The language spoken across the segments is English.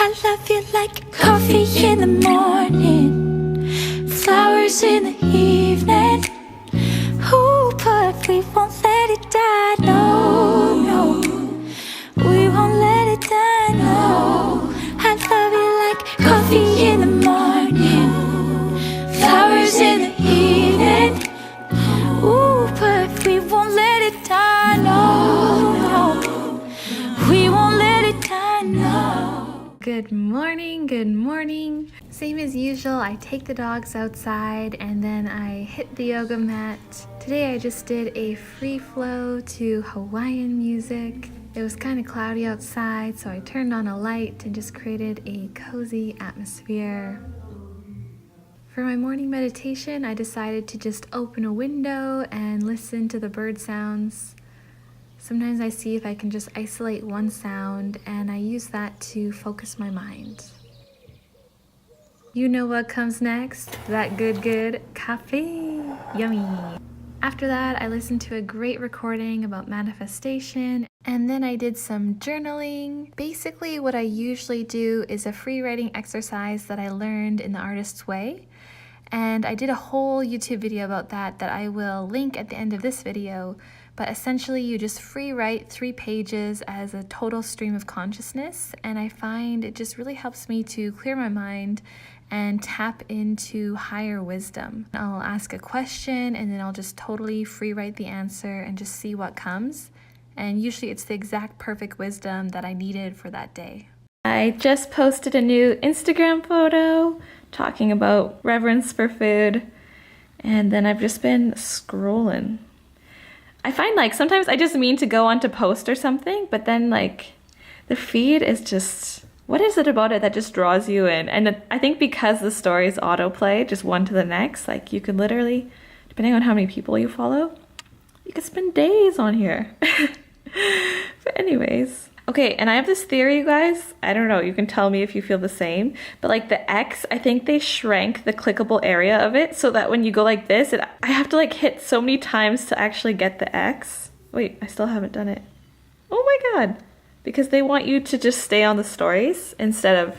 I love you like coffee in the morning, flowers in the evening. Ooh, but we won't let it die, no, no. We won't let it die, no. I love you like coffee in the morning, flowers in the evening. Ooh, but we won't let it die, no, no. We won't let it die, no. Good morning, good morning. Same as usual, I take the dogs outside and then I hit the yoga mat. Today I just did a free flow to Hawaiian music. It was kind of cloudy outside, so I turned on a light and just created a cozy atmosphere. For my morning meditation, I decided to just open a window and listen to the bird sounds. Sometimes I see if I can just isolate one sound, and I use that to focus my mind. You know what comes next? That good coffee. Yummy. After that, I listened to a great recording about manifestation, and then I did some journaling. Basically, what I usually do is a free writing exercise that I learned in The Artist's Way. And I did a whole YouTube video about that I will link at the end of this video. But essentially, you just free write 3 pages as a total stream of consciousness. And I find it just really helps me to clear my mind and tap into higher wisdom. I'll ask a question and then I'll just totally free write the answer and just see what comes. And usually it's the exact perfect wisdom that I needed for that day. I just posted a new Instagram photo talking about reverence for food, and then I've just been scrolling. I find like sometimes I just mean to go on to post or something, but then like the feed is just, what is it about it that just draws you in? And I think because the stories autoplay just one to the next, like you could literally, depending on how many people you follow, you could spend days on here. But anyways. Okay, and I have this theory, you guys. I don't know, you can tell me if you feel the same. But like the X, I think they shrank the clickable area of it so that when you go like this, I have to like hit so many times to actually get the X. Wait, I still haven't done it. Oh my god. Because they want you to just stay on the stories instead of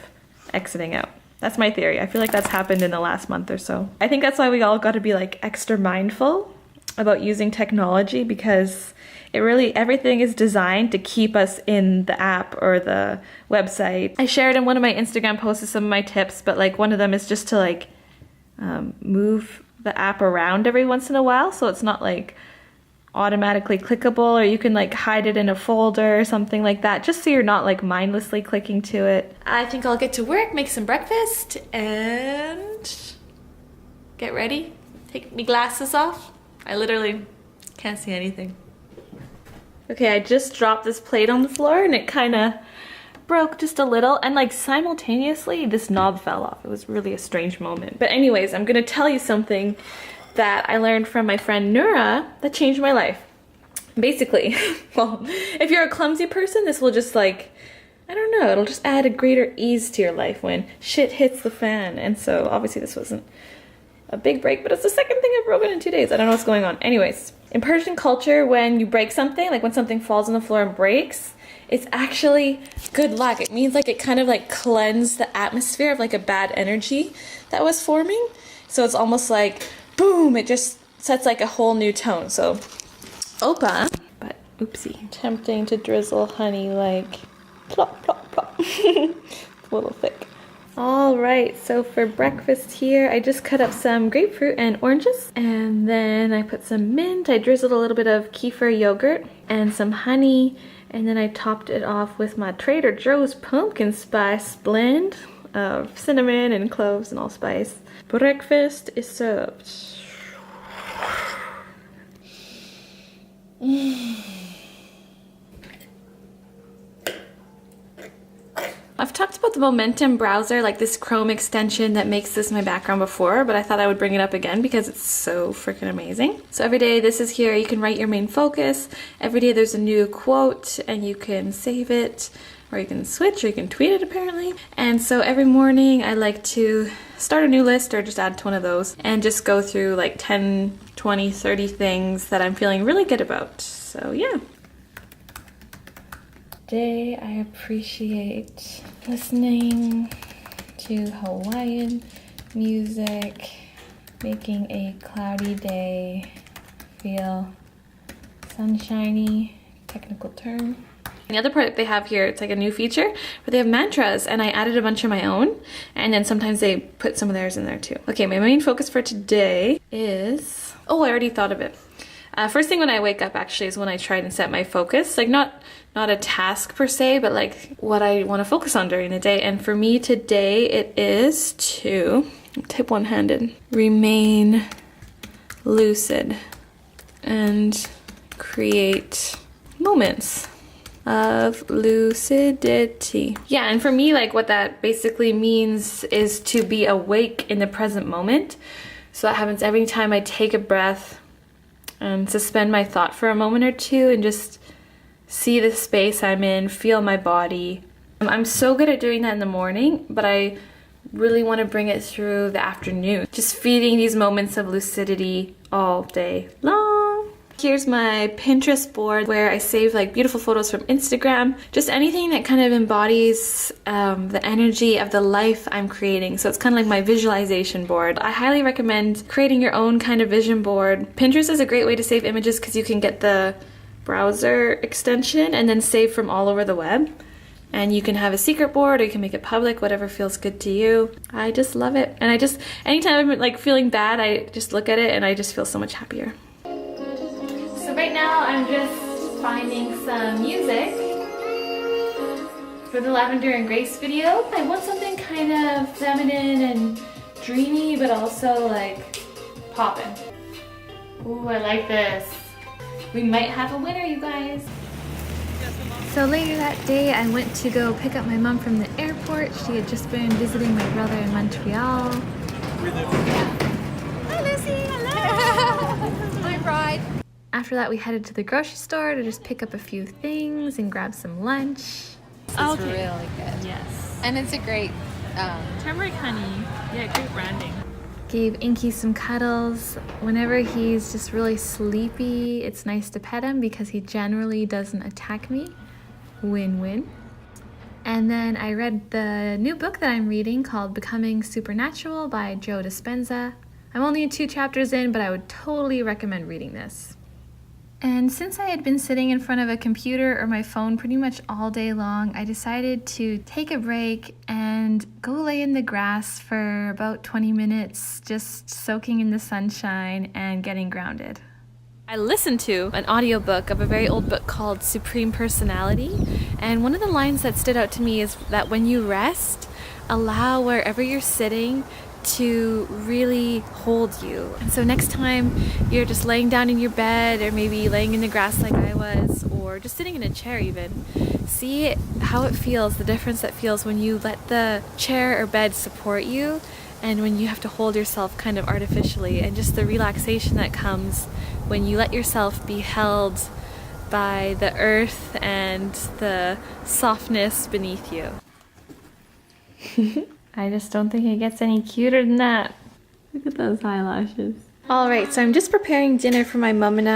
exiting out. That's my theory. I feel like that's happened in the last month or so. I think that's why we all got to be like extra mindful about using technology, because everything is designed to keep us in the app or the website. I shared in one of my Instagram posts some of my tips, but like one of them is just to like move the app around every once in a while so it's not like automatically clickable, or you can like hide it in a folder or something like that, just so you're not like mindlessly clicking to it. I think I'll get to work, make some breakfast, and get ready. Take my glasses off. I literally can't see anything. Okay, I just dropped this plate on the floor and it kind of broke just a little, and like simultaneously this knob fell off. It was really a strange moment. But anyways, I'm gonna tell you something that I learned from my friend Nura that changed my life. Basically, well, if you're a clumsy person, this will just like, I don't know, it'll just add a greater ease to your life when shit hits the fan. And so obviously this wasn't a big break, but it's the second thing I've broken in 2 days. I don't know what's going on. Anyways, in Persian culture, when you break something, like when something falls on the floor and breaks, it's actually good luck. It means like it kind of like cleansed the atmosphere of like a bad energy that was forming. So it's almost like, boom, it just sets like a whole new tone. So, opa, but oopsie. Tempting to drizzle honey like plop, plop, plop. It's a little thick. All right, so for breakfast here, I just cut up some grapefruit and oranges, and then I put some mint. I drizzled a little bit of kefir yogurt and some honey, and then I topped it off with my Trader Joe's pumpkin spice blend of cinnamon and cloves and allspice. Breakfast is served. I've talked about the Momentum browser, like this Chrome extension that makes this my background before, but I thought I would bring it up again because it's so freaking amazing. So every day this is here, you can write your main focus. Every day there's a new quote and you can save it, or you can switch, or you can tweet it apparently. And so every morning I like to start a new list or just add to one of those and just go through like 10, 20, 30 things that I'm feeling really good about. So yeah. Today I appreciate listening to Hawaiian music, making a cloudy day feel sunshiny, technical term. The other part they have here, it's like a new feature where they have mantras, and I added a bunch of my own, and then sometimes they put some of theirs in there too. Okay, my main focus for today is, oh, I already thought of it. First thing when I wake up actually is when I try and set my focus, like not a task per se, but like what I want to focus on during the day. And for me today, it is to, type one-handed, remain lucid and create moments of lucidity. Yeah, and for me, like what that basically means is to be awake in the present moment. So that happens every time I take a breath and suspend my thought for a moment or two and just see the space I'm in, feel my body. I'm so good at doing that in the morning, but I really want to bring it through the afternoon. Just feeding these moments of lucidity all day long. Here's my Pinterest board where I save like beautiful photos from Instagram. Just anything that kind of embodies the energy of the life I'm creating. So it's kind of like my visualization board. I highly recommend creating your own kind of vision board. Pinterest is a great way to save images because you can get the browser extension and then save from all over the web. And you can have a secret board or you can make it public, whatever feels good to you. I just love it. And anytime I'm like feeling bad, I just look at it and I just feel so much happier. So right now I'm just finding some music for the Lavender and Grace video. I want something kind of feminine and dreamy, but also like poppin'. Ooh, I like this. We might have a winner, you guys. So later that day, I went to go pick up my mom from the airport. She had just been visiting my brother in Montreal. Hi, Lucy. Hello. My bride. After that, we headed to the grocery store to just pick up a few things and grab some lunch. It's really good. Yes. And it's a great Turmeric honey. Yeah, great branding. Gave Inky some cuddles. Whenever he's just really sleepy, it's nice to pet him because he generally doesn't attack me. Win-win. And then I read the new book that I'm reading called Becoming Supernatural by Joe Dispenza. I'm only 2 chapters in, but I would totally recommend reading this. And since I had been sitting in front of a computer or my phone pretty much all day long, I decided to take a break and go lay in the grass for about 20 minutes, just soaking in the sunshine and getting grounded. I listened to an audiobook of a very old book called Supreme Personality, and one of the lines that stood out to me is that when you rest, allow wherever you're sitting to really hold you. And so next time you're just laying down in your bed or maybe laying in the grass like I was, or just sitting in a chair even, see how it feels, the difference that feels when you let the chair or bed support you and when you have to hold yourself kind of artificially, and just the relaxation that comes when you let yourself be held by the earth and the softness beneath you. I just don't think it gets any cuter than that. Look at those eyelashes. Alright, so I'm just preparing dinner for my mom and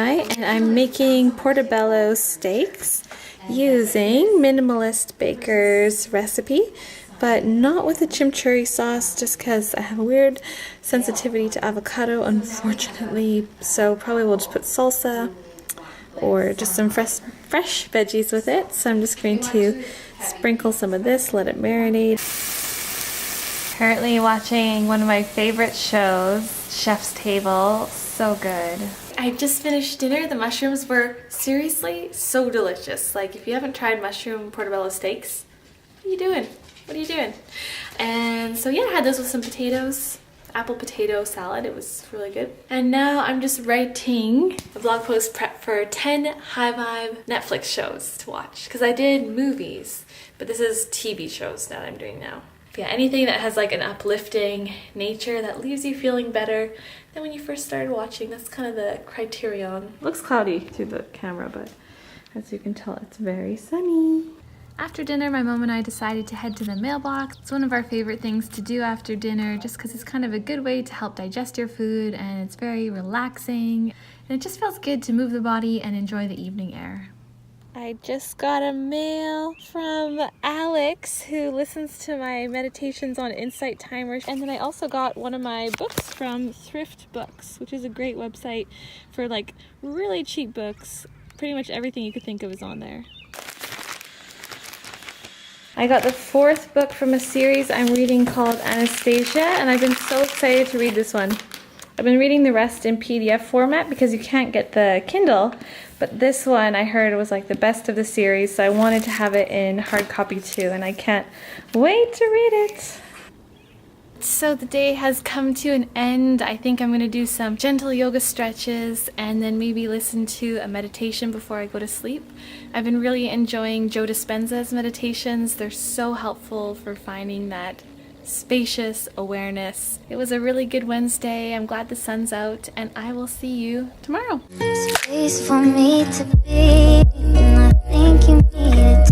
I'm making portobello steaks using Minimalist Baker's recipe, but not with a chimichurri sauce just because I have a weird sensitivity to avocado, unfortunately, so probably we'll just put salsa or just some fresh veggies with it. So I'm just going to sprinkle some of this, let it marinate. Currently watching one of my favorite shows, Chef's Table. So good. I just finished dinner. The mushrooms were seriously so delicious. Like, if you haven't tried mushroom portobello steaks, what are you doing? What are you doing? And so yeah, I had those with some potatoes, apple potato salad. It was really good. And now I'm just writing a blog post prep for 10 High Vibe Netflix shows to watch. Because I did movies, but this is TV shows that I'm doing now. Yeah, anything that has like an uplifting nature that leaves you feeling better than when you first started watching. That's kind of the criterion. Looks cloudy through the camera, but as you can tell, it's very sunny. After dinner, my mom and I decided to head to the mailbox. It's one of our favorite things to do after dinner just because it's kind of a good way to help digest your food, and it's very relaxing. And it just feels good to move the body and enjoy the evening air. I just got a mail from Alex, who listens to my meditations on Insight Timer. And then I also got one of my books from Thrift Books, which is a great website for like really cheap books. Pretty much everything you could think of is on there. I got the 4th book from a series I'm reading called Anastasia, and I've been so excited to read this one. I've been reading the rest in PDF format because you can't get the Kindle, but this one I heard was like the best of the series, so I wanted to have it in hard copy too, and I can't wait to read it. So the day has come to an end. I think I'm going to do some gentle yoga stretches and then maybe listen to a meditation before I go to sleep. I've been really enjoying Joe Dispenza's meditations. They're so helpful for finding that spacious awareness. It was a really good Wednesday. I'm glad the sun's out, and I will see you tomorrow. Space for me to be, and I think you need it